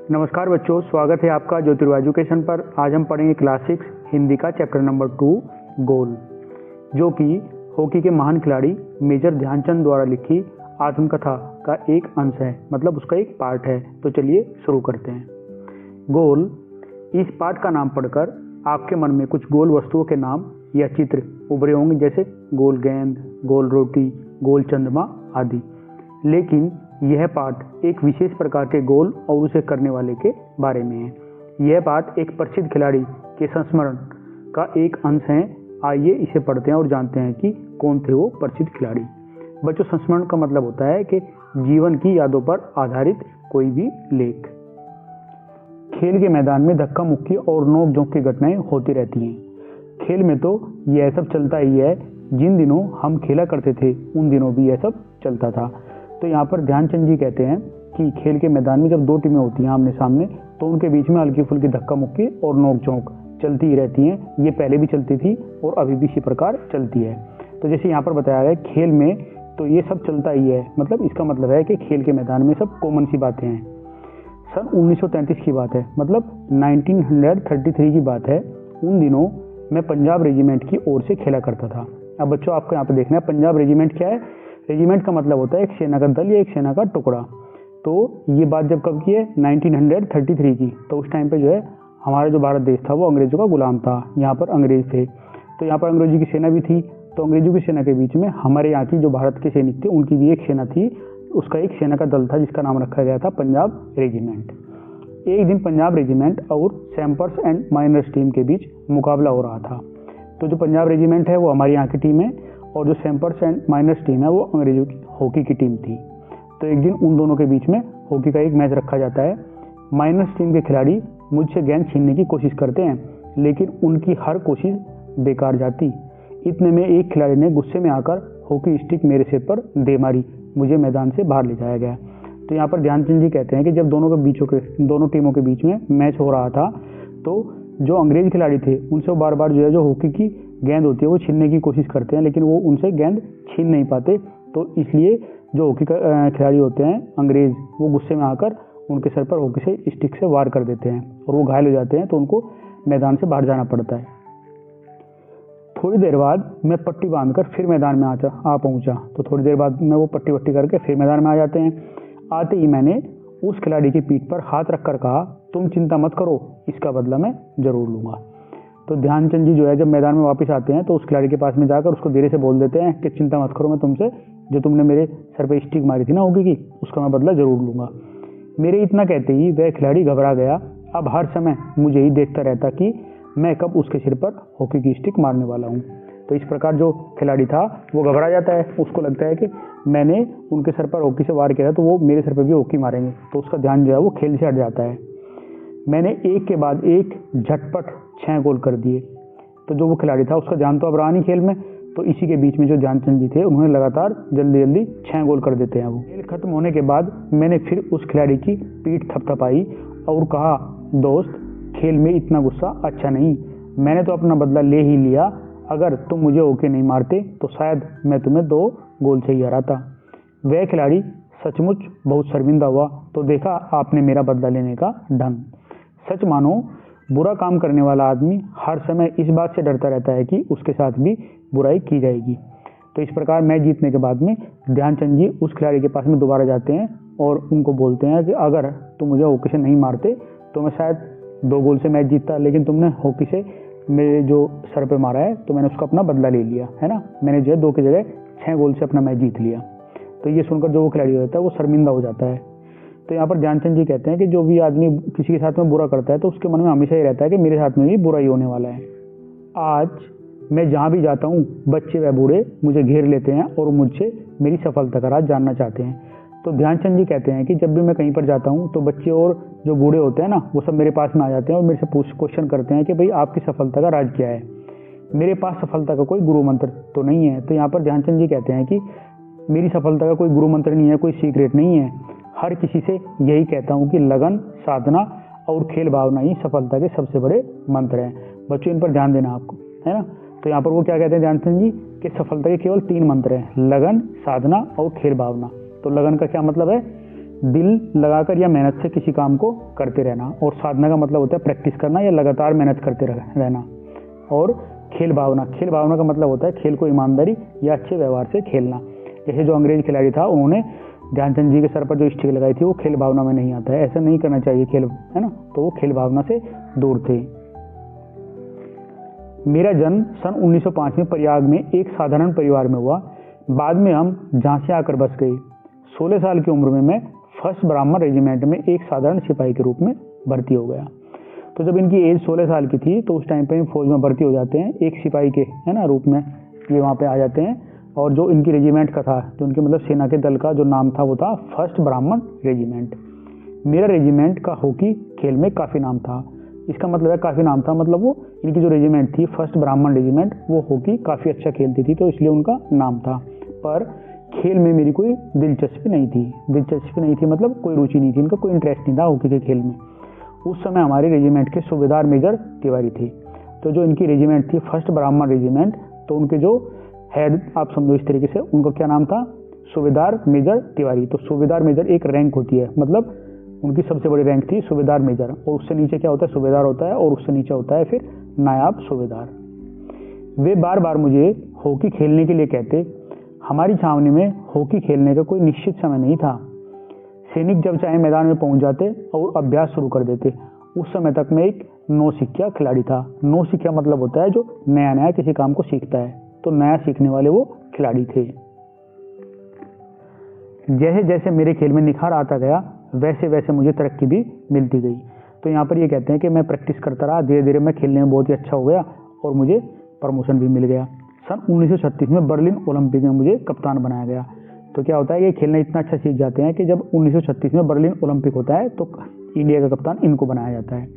नमस्कार बच्चों, स्वागत है आपका ज्योतिर्वा एजुकेशन पर। आज हम पढ़ेंगे क्लास 6 हिंदी का चैप्टर नंबर 2 गोल, जो कि हॉकी के महान खिलाड़ी मेजर ध्यानचंद द्वारा लिखी आत्मकथा का एक अंश है, मतलब उसका एक पार्ट है। तो चलिए शुरू करते हैं। गोल, इस पाठ का नाम पढ़कर आपके मन में कुछ गोल वस्तुओं के नाम या चित्र उभरे होंगे, जैसे गोल गेंद, गोल रोटी, गोल चंद्रमा आदि। लेकिन यह पाठ एक विशेष प्रकार के गोल और उसे करने वाले के बारे में है। यह पाठ एक प्रसिद्ध खिलाड़ी के संस्मरण का एक अंश है। आइए इसे पढ़ते हैं और जानते हैं कि कौन थे वो प्रसिद्ध खिलाड़ी। बच्चों, संस्मरण का मतलब होता है कि जीवन की यादों पर आधारित कोई भी लेख। खेल के मैदान में धक्का मुक्की और नोक झोंक की घटनाएं होती रहती हैं। खेल में तो यह सब चलता ही है। जिन दिनों हम खेला करते थे उन दिनों भी यह सब चलता था। तो यहाँ पर ध्यानचंद जी कहते हैं कि खेल के मैदान में जब दो टीमें होती हैं आमने सामने, तो उनके बीच में हल्की फुल्की धक्का मुक्की और नोक झोंक चलती ही रहती हैं। ये पहले भी चलती थी और अभी भी इसी प्रकार चलती है। तो जैसे यहाँ पर बताया गया खेल में तो ये सब चलता ही है, मतलब इसका मतलब है कि खेल के मैदान में सब कॉमन सी बातें हैं। सन 1933 की बात है, मतलब 1933 की बात है। उन दिनों मैं पंजाब रेजिमेंट की ओर से खेला करता था। अब बच्चों, आपको यहाँ पर देखना है पंजाब रेजिमेंट क्या है। रेजिमेंट का मतलब होता है एक सेना का दल या एक सेना का टुकड़ा। तो ये बात जब कब की है, 1933 की। तो उस टाइम पे जो है हमारा जो भारत देश था वो अंग्रेजों का गुलाम था। यहाँ पर अंग्रेज थे, तो यहाँ पर अंग्रेजों की सेना भी थी। तो अंग्रेजों की सेना के बीच में हमारे यहाँ की जो भारत के सैनिक थे उनकी भी एक सेना थी। उसका एक सेना का दल था जिसका नाम रखा गया था पंजाब रेजिमेंट। एक दिन पंजाब रेजिमेंट और सैम्पर्स एंड माइनर्स टीम के बीच मुकाबला हो रहा था। तो जो पंजाब रेजिमेंट है वो हमारी यहाँ की टीम है और जो सैम्पर्स एंड माइनर्स टीम है वो अंग्रेजों की हॉकी की टीम थी। तो एक दिन उन दोनों के बीच में हॉकी का एक मैच रखा जाता है। माइनर्स टीम के खिलाड़ी मुझसे गेंद छीनने की कोशिश करते हैं, लेकिन उनकी हर कोशिश बेकार जाती। इतने में एक खिलाड़ी ने गुस्से में आकर हॉकी स्टिक मेरे सिर पर दे मारी। मुझे मैदान से बाहर ले जाया गया। तो यहाँ पर ध्यानचंद जी कहते हैं कि जब दोनों टीमों के बीच में मैच हो रहा था, तो जो अंग्रेज खिलाड़ी थे उनसे वो बार बार जो है जो हॉकी की गेंद होती है वो छीनने की कोशिश करते हैं, लेकिन वो उनसे गेंद छीन नहीं पाते। तो इसलिए जो हॉकी का खिलाड़ी होते हैं अंग्रेज, वो गुस्से में आकर उनके सर पर हॉकी से स्टिक से वार कर देते हैं और वो घायल हो जाते हैं। तो उनको मैदान से बाहर जाना पड़ता है। थोड़ी देर बाद मैं पट्टी बांधकर फिर मैदान में आ पहुंचा। तो थोड़ी देर बाद में वो पट्टी करके फिर मैदान में आ जाते हैं। आते ही मैंने उस खिलाड़ी की पीठ पर हाथ रखकर कहा, तुम चिंता मत करो, इसका बदला मैं जरूर लूंगा। तो ध्यानचंद जी जो है जब मैदान में वापस आते हैं तो उस खिलाड़ी के पास में जाकर उसको धीरे से बोल देते हैं कि चिंता मत करो, मैं तुमसे जो तुमने मेरे सर पे स्टिक मारी थी ना हॉकी की, उसका मैं बदला जरूर लूंगा। मेरे इतना कहते ही वह खिलाड़ी घबरा गया। अब हर समय मुझे ही देखता रहता कि मैं कब उसके सिर पर हॉकी की स्टिक मारने वाला हूँ। तो इस प्रकार जो खिलाड़ी था वो घबरा जाता है। उसको लगता है कि मैंने उनके सर पर हॉकी से वार किया था तो वो मेरे सर पर भी हॉकी मारेंगे। तो उसका ध्यान जो है वो खेल से हट जाता है। मैंने एक के बाद एक झटपट 6 गोल कर दिए। तो जो वो खिलाड़ी था उसका ध्यान तो अब रहा नहीं खेल में। तो इसी के बीच में जो ध्यानचंद जी थे उन्होंने लगातार जल्दी 6 गोल कर देते हैं। वो खेल खत्म होने के बाद मैंने फिर उस खिलाड़ी की पीठ थपथपाई और कहा, दोस्त, खेल में इतना गुस्सा अच्छा नहीं। मैंने तो अपना बदला ले ही लिया। अगर तुम मुझे हॉकी नहीं मारते तो शायद मैं तुम्हें 2 गोल से ही हराता। वह खिलाड़ी सचमुच बहुत शर्मिंदा हुआ। तो देखा आपने मेरा बदला लेने का ढंग। सच मानो, बुरा काम करने वाला आदमी हर समय इस बात से डरता रहता है कि उसके साथ भी बुराई की जाएगी। तो इस प्रकार मैच जीतने के बाद में ध्यानचंद जी उस खिलाड़ी के पास में दोबारा जाते हैं और उनको बोलते हैं कि अगर तुम मुझे हॉकी से नहीं मारते तो मैं शायद 2 गोल से मैच जीतता, लेकिन तुमने हॉकी से मेरे जो सर पे मारा है तो मैंने उसका अपना बदला ले लिया है ना। मैंने जो है 2 की जगह 6 गोल से अपना मैच जीत लिया। तो ये सुनकर जो वो खिलाड़ी होता है वो शर्मिंदा हो जाता है। तो यहाँ पर ध्यानचंद जी कहते हैं कि जो भी आदमी किसी के साथ में बुरा करता है तो उसके मन में हमेशा ही रहता है कि मेरे साथ में भी बुरा ही होने वाला है। आज मैं जहाँ भी जाता हूँ बच्चे व बूढ़े मुझे घेर लेते हैं और मुझसे मेरी सफलता का राज जानना चाहते हैं। तो ध्यानचंद जी कहते हैं कि जब भी मैं कहीं पर जाता हूँ तो बच्चे और जो बूढ़े होते हैं ना वो सब मेरे पास में आ जाते हैं और मेरे से क्वेश्चन करते हैं कि भाई आपकी सफलता का राज क्या है। मेरे पास सफलता का कोई गुरु मंत्र तो नहीं है। तो यहाँ पर ध्यानचंद जी कहते हैं कि मेरी सफलता का कोई गुरु मंत्र नहीं है, कोई सीक्रेट नहीं है। हर किसी से यही कहता हूँ कि लगन, साधना और खेल भावना ही सफलता के सबसे बड़े मंत्र हैं। बच्चों, इन पर ध्यान देना आपको, है ना। तो यहाँ पर वो क्या कहते हैं ध्यानचंद जी कि सफलता के केवल 3 मंत्र हैं, लगन, साधना और खेल भावना। तो लगन का क्या मतलब है दिल लगाकर या मेहनत से किसी काम को करते रहना, और साधना का मतलब होता है प्रैक्टिस करना या लगातार मेहनत करते रहना। और खेल भावना, खेल भावना का मतलब होता है खेल को ईमानदारी या अच्छे व्यवहार से खेलना। जैसे जो अंग्रेज खिलाड़ी था उन्होंने ध्यानचंद जी के सर पर जो स्टिक लगाई थी वो खेल भावना में नहीं आता है, ऐसा नहीं करना चाहिए खेल, है ना, तो वो खेल भावना से दूर थे। मेरा जन्म सन 1905 में प्रयाग में एक साधारण परिवार में हुआ। बाद में हम झांसी आकर बस गए। 16 साल की उम्र में मैं फर्स्ट ब्राह्मण रेजिमेंट में एक साधारण सिपाही के रूप में भर्ती हो गया। तो जब इनकी एज 16 साल की थी तो उस टाइम पे फौज में भर्ती हो जाते हैं एक सिपाही के, है ना, रूप में ये वहाँ पे आ जाते हैं। और जो इनकी रेजिमेंट का था, जो उनके मतलब सेना के दल का जो नाम था वो था फर्स्ट ब्राह्मण रेजिमेंट। मेरा रेजिमेंट का हॉकी खेल में काफ़ी नाम था। इसका मतलब है काफ़ी नाम था, मतलब वो इनकी जो रेजिमेंट थी फर्स्ट ब्राह्मण रेजिमेंट, वो हॉकी काफ़ी अच्छा खेलती थी, तो इसलिए उनका नाम था। पर खेल में मेरी कोई दिलचस्पी नहीं थी, मतलब कोई रुचि नहीं थी, इनका कोई इंटरेस्ट नहीं था हॉकी के खेल में। उस समय हमारे रेजिमेंट के सूबेदार मेजर तिवारी थे। तो जो इनकी रेजिमेंट थी फर्स्ट ब्राह्मण रेजिमेंट, तो उनके जो हेड आप समझो इस तरीके से, उनका क्या नाम था, सूबेदार मेजर तिवारी। तो सूबेदार मेजर एक रैंक होती है, मतलब उनकी सबसे बड़ी रैंक थी सूबेदार मेजर, और उससे नीचे क्या होता है, सूबेदार होता है, और उससे नीचे होता है फिर नायाब सूबेदार। वे बार बार मुझे हॉकी खेलने के लिए कहते। हमारी छावनी में हॉकी खेलने का कोई निश्चित समय नहीं था। सैनिक जब चाहे मैदान में पहुंच जाते और अभ्यास शुरू कर देते। उस समय तक मैं एक नौसिखिया खिलाड़ी था। नौसिखिया मतलब होता है जो नया नया किसी काम को सीखता है, तो नया सीखने वाले वो खिलाड़ी थे। जैसे जैसे मेरे खेल में निखार आता गया वैसे वैसे मुझे तरक्की भी मिलती गई। तो यहाँ पर ये कहते हैं कि मैं प्रैक्टिस करता रहा, धीरे धीरे मैं खेलने में बहुत ही अच्छा हो गया और मुझे प्रमोशन भी मिल गया। सन 1936 में बर्लिन ओलंपिक में मुझे कप्तान बनाया गया। तो क्या होता है कि खेलना इतना अच्छा सीख जाते हैं कि जब 1936 में बर्लिन ओलंपिक होता है तो इंडिया का कप्तान इनको बनाया जाता है।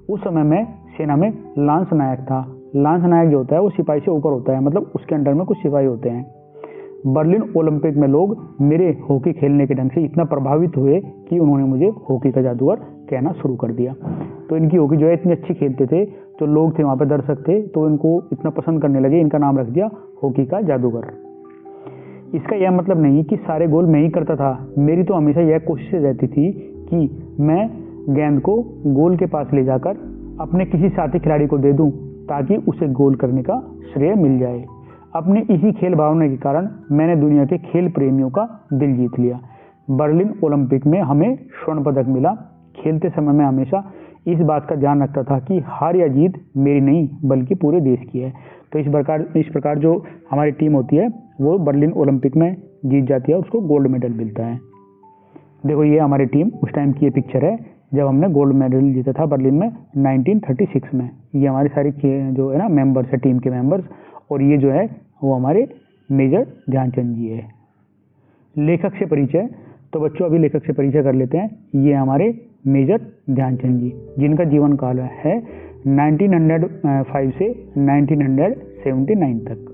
उस समय मैं सेना में लांस नायक था। लांस नायक जो होता है वो सिपाही से ऊपर होता है, मतलब उसके अंडर में कुछ सिपाही होते हैं। बर्लिन ओलंपिक में लोग मेरे हॉकी खेलने के ढंग से इतना प्रभावित हुए कि उन्होंने मुझे हॉकी का जादूगर कहना शुरू कर दिया। तो इनकी हॉकी जो है इतनी अच्छी खेलते थे, जो लोग थे वहाँ पे दर्शक थे, तो इनको इतना पसंद करने लगे, इनका नाम रख दिया हॉकी का जादूगर। इसका यह मतलब नहीं कि सारे गोल मैं ही करता था। मेरी तो हमेशा यह कोशिश रहती थी कि मैं गेंद को गोल के पास ले जाकर अपने किसी साथी खिलाड़ी को दे दूं ताकि उसे गोल करने का श्रेय मिल जाए। अपनी इसी खेल भावना के कारण मैंने दुनिया के खेल प्रेमियों का दिल जीत लिया। बर्लिन ओलंपिक में हमें स्वर्ण पदक मिला। खेलते समय मैं हमेशा इस बात का ध्यान रखता था कि हार या जीत मेरी नहीं बल्कि पूरे देश की है। तो इस प्रकार जो हमारी टीम होती है वो बर्लिन ओलंपिक में जीत जाती है, उसको गोल्ड मेडल मिलता है। देखो ये हमारी टीम उस टाइम की ये पिक्चर है जब हमने गोल्ड मेडल जीता था बर्लिन में 1936 में। ये हमारी सारी जो है ना मेंबर्स है, टीम के मेंबर्स, और ये जो है वो हमारे मेजर ध्यानचंद जी है। लेखक से परिचय, तो बच्चों अभी लेखक से परिचय कर लेते हैं। ये हमारे मेजर ध्यानचंद जी, जिनका जीवन काल है 1905 से 1979 तक।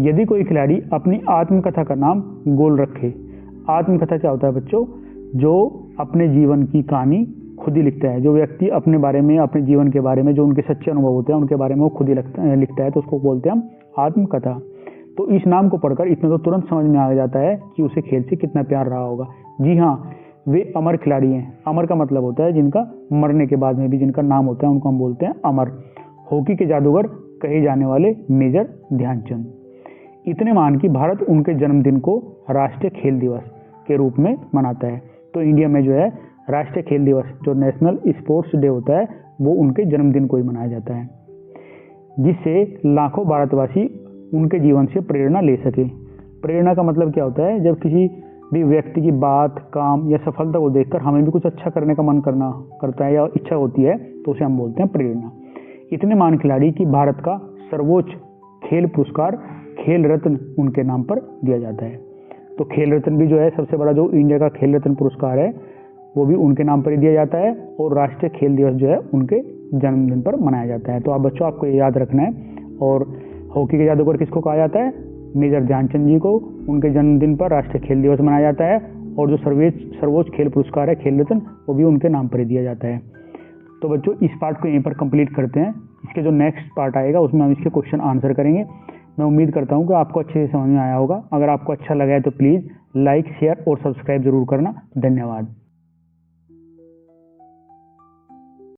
यदि कोई खिलाड़ी अपनी आत्मकथा का नाम गोल रखे। आत्मकथा क्या होता है बच्चों? जो अपने जीवन की कहानी खुद ही लिखता है। जो व्यक्ति अपने बारे में, अपने जीवन के बारे में, जो उनके सच्चे अनुभव होते हैं उनके बारे में वो खुद ही लिखता है, तो उसको बोलते हैं हम आत्मकथा। तो इस नाम को पढ़कर इतना तो तुरंत समझ में आ जाता है कि उसे खेल से कितना प्यार रहा होगा। जी हाँ, वे अमर खिलाड़ी हैं। अमर का मतलब होता है जिनका मरने के बाद में भी जिनका नाम होता है उनको हम बोलते हैं अमर। हॉकी के जादूगर कहे जाने वाले मेजर ध्यानचंद इतने महान कि भारत उनके जन्मदिन को राष्ट्रीय खेल दिवस के रूप में मनाता है। तो इंडिया में जो है राष्ट्रीय खेल दिवस, जो नेशनल स्पोर्ट्स डे होता है, वो उनके जन्मदिन को ही मनाया जाता है, जिससे लाखों भारतवासी उनके जीवन से प्रेरणा ले सके। प्रेरणा का मतलब क्या होता है? जब किसी भी व्यक्ति की बात, काम या सफलता को देखकर हमें भी कुछ अच्छा करने का मन करता है या इच्छा होती है, तो उसे हम बोलते हैं प्रेरणा। इतने महान खिलाड़ी कि भारत का सर्वोच्च खेल पुरस्कार खेल रत्न उनके नाम पर दिया जाता है। तो खेल रत्न भी जो है सबसे बड़ा जो इंडिया का खेल रत्न पुरस्कार है वो भी उनके नाम पर ही दिया जाता है, और राष्ट्रीय खेल दिवस जो है उनके जन्मदिन पर मनाया जाता है। तो आप बच्चों आपको ये याद रखना है। और हॉकी के जादूगर किसको कहा जाता है? मेजर ध्यानचंद जी को उनके जन्मदिन पर राष्ट्रीय खेल दिवस मनाया जाता है, और जो सर्वोच्च खेल पुरस्कार है खेल रत्न वो भी उनके नाम पर ही दिया जाता है। तो बच्चों इस पार्ट को यहीं पर कंप्लीट करते हैं। इसके जो नेक्स्ट पार्ट आएगा उसमें हम इसके क्वेश्चन आंसर करेंगे। मैं उम्मीद करता हूँ कि आपको अच्छे से समझ में आया होगा। अगर आपको अच्छा लगा है तो प्लीज़ लाइक, शेयर और सब्सक्राइब जरूर करना। धन्यवाद।